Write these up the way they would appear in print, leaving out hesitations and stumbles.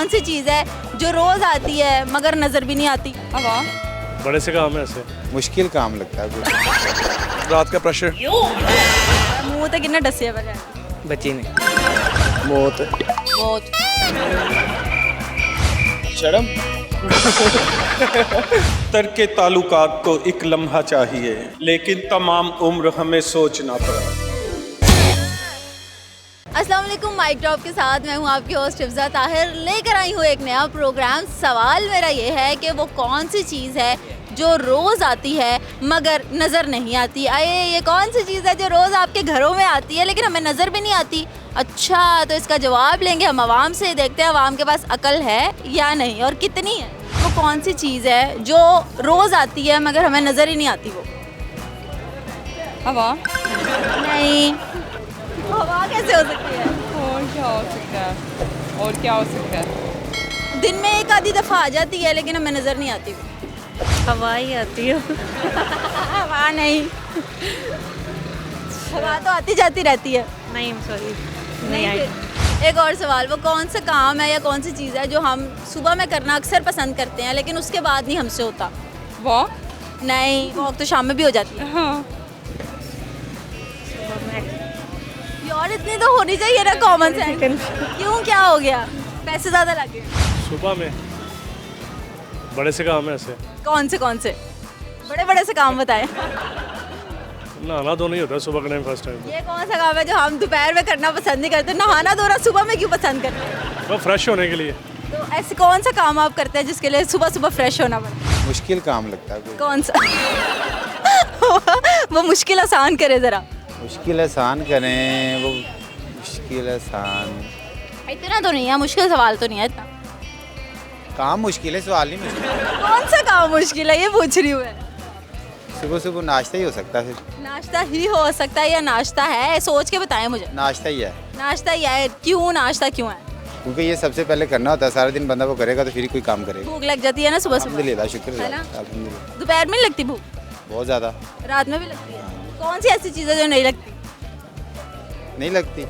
कौन सी चीज़ है जो रोज़ आती है मगर नज़र भी नहीं आती? हवा। बड़े से काम है ऐसे। मुश्किल काम लगता है कुछ। रात का प्रेशर। मुंह तो कितना डसे है बच्ची ने। मौत। बहुत। शर्म। तरके ताल्लुकात को एक लम्हा चाहिए, लेकिन तमाम उम्र हमें सोचना पड़ा। अस्सलाम वालेकुम, माइक ड्रॉप के साथ मैं हूँ आपकी होस्ट हिफ्ज़ा ताहिर। लेकर आई हूँ एक नया प्रोग्राम। सवाल मेरा ये है कि वो कौन सी चीज़ है जो रोज़ आती है मगर नज़र नहीं आती। आए, ये कौन सी चीज़ है जो रोज़ आपके घरों में आती है लेकिन हमें नज़र भी नहीं आती? अच्छा, तो इसका जवाब लेंगे हम आवाम से। देखते हैं आवाम के पास अकल है या नहीं और कितनी है। वो कौन सी चीज़ है जो रोज़ आती है मगर हमें नज़र ही नहीं आती? वो हवा। नहीं, हवा कैसे हो सकती है? और क्या हो सकता है? और क्या हो सकता है? दिन में एक आधी दफ़ा आ जाती है लेकिन हमें नज़र नहीं आती। हवा ही आती है। हवा नहीं, हवा तो आती जाती रहती है। नहीं, सॉरी, नहीं आई। एक और सवाल, वो कौन सा काम है या कौन सी चीज़ है जो हम सुबह में करना अक्सर पसंद करते हैं लेकिन उसके बाद नहीं हमसे होता? वॉक। नहीं, वॉक तो शाम में भी हो जाती है। हाँ। यार इतनी तो होनी चाहिए ना कॉमन सेंस। क्यों, क्या हो गया? पैसे ज़्यादा लगे? सुबह में बड़े से काम है ऐसे। कौन से बड़े बड़े से काम बताएं। नहाना तो नहीं होता सुबह के टाइम फर्स्ट टाइम। ये कौन सा काम है जो हम दोपहर में करना पसंद नहीं करते? नहाना धोना सुबह में क्यों पसंद करते हैं? वो फ्रेश होने के लिए। तो ऐसे कौन सा काम आप करते हैं जिसके लिए सुबह सुबह फ्रेश होना पड़ता? मुश्किल काम लगता है कुछ। कौन सा? वो मुश्किल आसान करे ज़रा। मुश्किल आसान करें, वो मुश्किल आसान। इतना तो नहीं है, मुश्किल सवाल तो नहीं है इतना। काम मुश्किल है, सवाल नहीं मुश्किल। कौन सा काम मुश्किल है ये पूछ रही हूँ मैं। सुबह सुबह नाश्ता ही हो सकता है। फिर नाश्ता ही हो सकता है या नाश्ता है? सोच के बताएं मुझे। नाश्ता ही है, नाश्ता ही है। क्यों नाश्ता क्यों है? क्योंकि ये सबसे पहले करना होता है। सारा दिन बंदा वो करेगा तो फिर कोई काम करेगा। भूख लग जाती है ना सुबह सुबह। अल्हम्दुलिल्लाह, शुक्र है ना? अल्हम्दुलिल्लाह। दोपहर में नहीं लगती भूख? बहुत ज़्यादा रात में भी लगती है? कौन सी ऐसी चीज़ है जो नहीं लगती? नहीं लगती।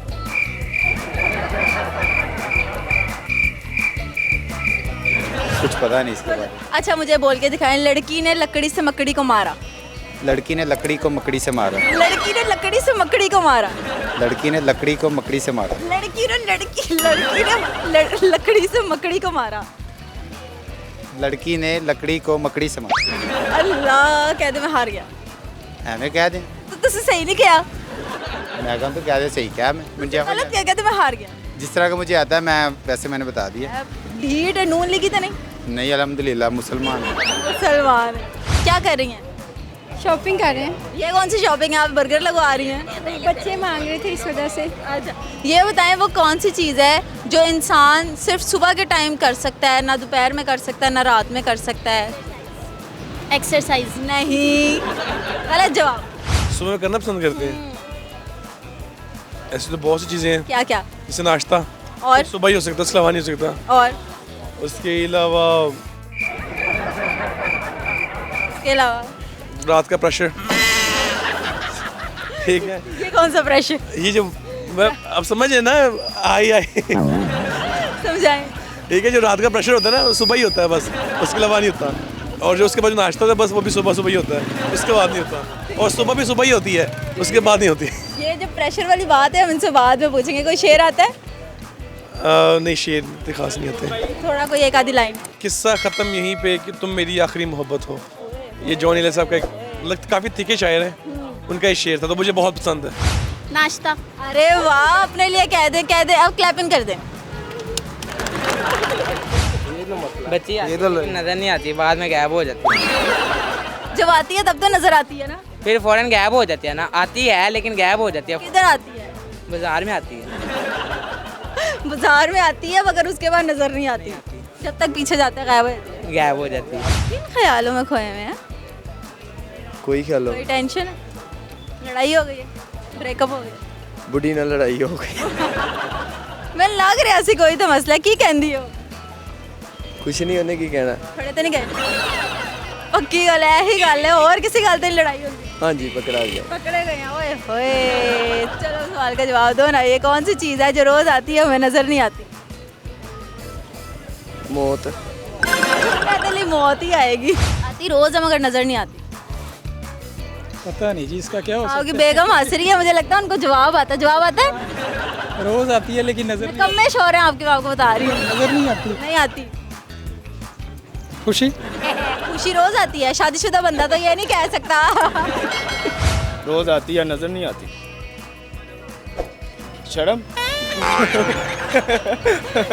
कुछ पता नहीं इसके बारे में। अच्छा, मुझे बोल के दिखाएं। लड़की ने लकड़ी से मकड़ी को मारा। लड़की ने लकड़ी को मकड़ी से मारा। लड़की ने लकड़ी से मकड़ी को मारा। लड़की ने लकड़ी को मकड़ी से मारा। लड़की ने लकड़ी से मकड़ी को मारा। लड़की ने लकड़ी को मकड़ी से मारा। अल्लाह, कह दे मैं हार गया। हमें कह दें, तो तुझसे सही नहीं किया? मैं कहूँ तो क्या दे, सही क्या मैं मुझे गलत क्या कहते? मैं हार गया। जिस तरह का मुझे आता है मैं वैसे मैंने बता दिया। ढीठ नून लिखी तो नहीं? नहीं, अल्हम्दुलिल्लाह मुसलमान है। मुसलमान है। क्या कर रही हैं? शॉपिंग कर रहे हैं। ये कौन सी शॉपिंग है? आप बर्गर लगवा रही हैं? बच्चे मांग रहे थे इस वजह से। अच्छा, ये बताएं वो कौन सी चीज़ है जो इंसान सिर्फ सुबह के टाइम कर सकता है, ना दोपहर में कर सकता है, ना रात में कर सकता है? एक्सरसाइज। नहीं, गलत जवाब। सुबह में करना पसंद करते हैं। ऐसी तो बहुत सी चीज़ें हैं, क्या क्या? जैसे नाश्ता और सुबह ही हो सकता है, उसके अलावा नहीं हो सकता। और उसके अलावा इसके अलावा रात का प्रेशर। ठीक है, ये कौन सा प्रेशर? ये जो मैं अब समझे ना, आई समझाएं। ठीक है, जो रात का प्रेशर होता है ना वो सुबह ही होता है बस, उसके अलावा नहीं होता। और जो उसके बाद जो नाश्ता होता है बस वो भी सुबह सुबह ही होता है, उसके बाद नहीं होता। और सुबह भी सुबह ही होती है, उसके बाद नहीं होती। ये जो प्रेशर वाली बात है हम इनसे बाद में पूछेंगे। कोई शेर आता है? नहीं, शेर इतने खास नहीं होते। थोड़ा कोई एक आधी लाइन। किस्सा ख़त्म यहीं पे कि तुम मेरी आखिरी मोहब्बत हो। ये जॉन एलिया साहब का एक काफ़ी थिके शायर है, उनका ये शेर था तो मुझे बहुत पसंद है। नाश्ता। अरे वाह, अपने लिए कह दे। अब क्लैपिंग कर दे। बच्ची नजर नहीं आती, बाद में गायब हो जाती है। जब आती है तब तो नजर आती है ना? फिर फौरन गायब हो जाती है ना। आती है लेकिन गायब हो जाती है। किधर आती है? बाजार में आती है। बाजार में आती है मगर उसके बाद नजर नहीं आती। जब तक पीछे जाता है गायब हो जाती है। गायब हो जाती है। किन ख्यालों में खोए हुए हैं? कोई ख्याल कोई टेंशन है? लड़ाई हो गई है? ब्रेकअप हो गया? बुढ़ी ना लड़ाई हो गई। मैं लग रहा सी कोई तो मसला की कहंदी हो? कुछ नहीं होने की कहना। खड़े तो नहीं गए? पक्की गल है, यही गल है। और किसी गल तो नहीं लड़ाई होगी? हाँ जी, पकड़ा गया। पकड़े गए हैं। ओए होए, चलो सवाल का जवाब दो ना। ये कौन सी चीज़ है जो रोज़ आती है हमें नज़र नहीं आती? मौत। पैदल मौत ही आएगी। आती रोज है मगर नजर नहीं आती। पता नहीं जी इसका क्या हो आपकी बेगम हंस रही है, मुझे लगता है उनको जवाब आता है। जवाब आता है? सकता है। रोज आती है लेकिन नजर नहीं कम में शोर है आपके, आपको बता रही हूँ। नजर नहीं आती। नहीं आती। खुशी खुशी रोज आती है, शादीशुदा बंदा तो ये नहीं कह सकता। रोज आती है नजर नहीं आती। शर्म।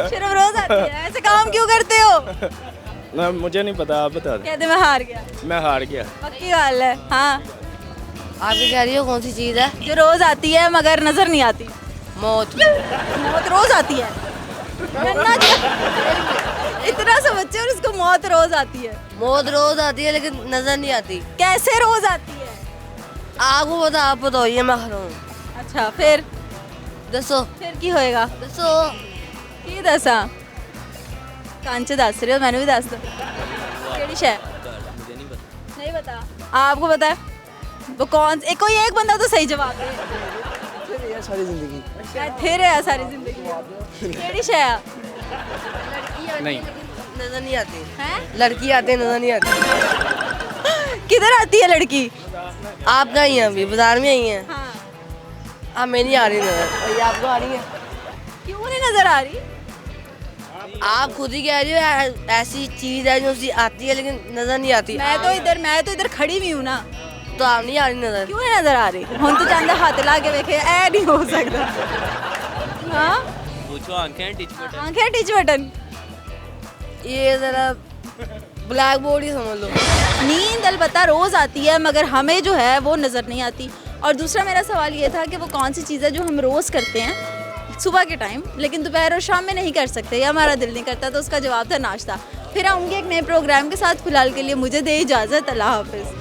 शर्म रोज आती है, ऐसे काम क्यों करते हो? ना मुझे नहीं पता, आप बता दें। कहते मैं हार गया। मैं हार गया। पक्की गाल है। हाँ, आप ये कह रही हो कौन सी चीज़ है? जो रोज आती है मगर नजर नहीं आती। मौत। मौत रोज आती है। नन्ना इतना सा बच्चे और उसको मौत रोज आती है। मौत रोज आती है लेकिन नजर नहीं आती। कैसे रोज आती है? आपको पता, आप बताइए, मैं खड़ा हूँ। अच्छा फिर दसो फिर की होएगा? दसो। की दसा कांचे दस रहे हो, मैंने भी दस दो। केड़ी शय? नहीं पता। आपको पता है? वो कौन एक कोई एक बंदा तो सही जवाब दे। सारी जिंदगी। फिर है सारी जिंदगी। केड़ी शय? नहीं, नजर नहीं आती हैं? लड़की आती है, नजर नहीं आती। किधर आती है लड़की? आप कहीं हैं अभी? बाजार में आई हैं? हाँ। आप मैं नहीं आ रही नजर, और ये आपको आ रही है। क्यों नहीं नजर आ रही? आप खुद ही कह रही हो ऐसी चीज है जो उसी आती है लेकिन नजर नहीं आती। मैं तो इधर खड़ी भी हूँ ना। तो आप नहीं आ रही नजर। क्यों नहीं नजर आ रही? हम तो चाहते हाथ ला के देखे, ऐ नहीं हो सकता। हाँ, पूछो आंखें टिच बटन। आंखें टिच बटन। ये जरा ब्लैक बोर्ड ही समझ लो। नींद अलबत्ता रोज आती है मगर हमें जो है वो नजर नहीं आती। और दूसरा मेरा सवाल ये था कि वो कौन सी चीज़ है जो हम रोज करते हैं सुबह के टाइम, लेकिन दोपहर और शाम में नहीं कर सकते या हमारा दिल नहीं करता। तो उसका जवाब था नाश्ता। फिर आऊँगी एक नए प्रोग्राम के साथ। फिलहाल के लिए मुझे दे इजाज़त। अल्लाह हाफिज़।